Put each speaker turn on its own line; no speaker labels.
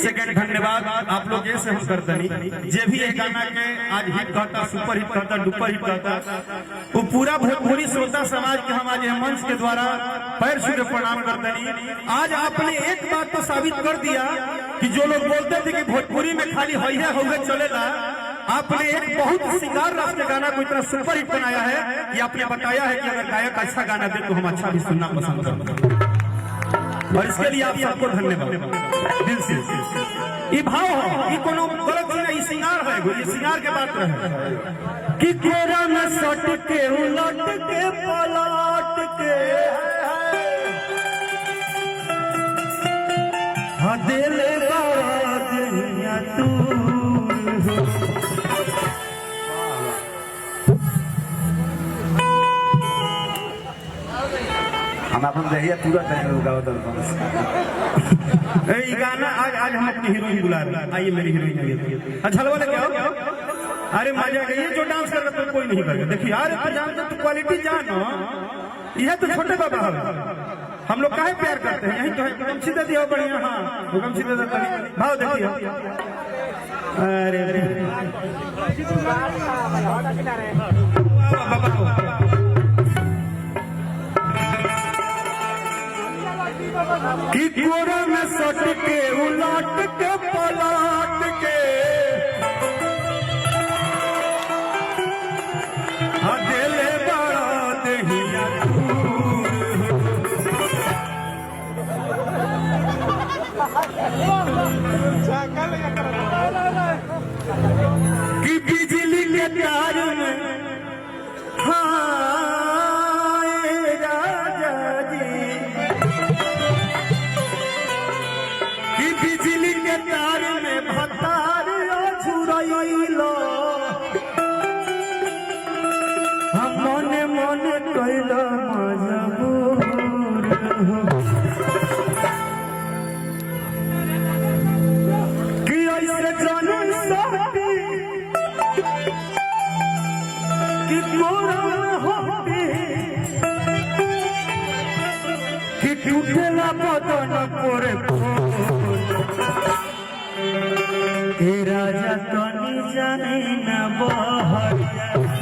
Second धन्यवाद आप लोग ये से हम करते नहीं जे भी ये गाना के आज हिट करता सुपर हिट करता डुपर हिट करता वो पूरा भोजपुरी श्रोता समाज के हम आज मंच के द्वारा पैर छू के प्रणाम करते नहीं। आज आपने एक बात तो साबित कर दिया कि जो लोग बोलते थे कि भोजपुरी में खाली हैया हुए चलेगा, आपने एक बहुत सिंगार रस के गाना को इतना सुपर हिट बनाया है कि आपने बताया है कि अगर गायक अच्छा गाना दे तो हम अच्छा भी सुनना पसंद करते और इसके लिए आप सबको धन्यवाद दिल से। ये भाव है, ये कोनो गलत चीज नहीं, सिंगार है, ये सिंगार के बात रहे कि कोरा में सट के उलट के पलट के हाँ दिल दुनिया तू
हम अपन रहिए तुरंत
गाना आज हम अपनी हीरोइन बुला रहे हैं। आइए मेरी हीरोइन। अच्छा वाले क्या हो? अरे मजा ये जो डांस कर रहा कोई नहीं करेगा। देखिए यार तू क्वालिटी जानो, यह तो छोटे बाबा हम लोग काहे प्यार करते हैं, यही तो है। तुम सीधे दियो बढ़िया, हाँ हुक्म सीधे भाव देखिए। अरे कि कोरा में सट के उलट के पलट के दिले बड़ा दहिया कि बिजली के तार में बिजली के तार में भतार छुड़ैलो हम मने मने कैलो मजबूर कि ऐसे जन सकती कि मोरा होती कि टूटेला बदन पोरे राजा तनी जाने न बहरिया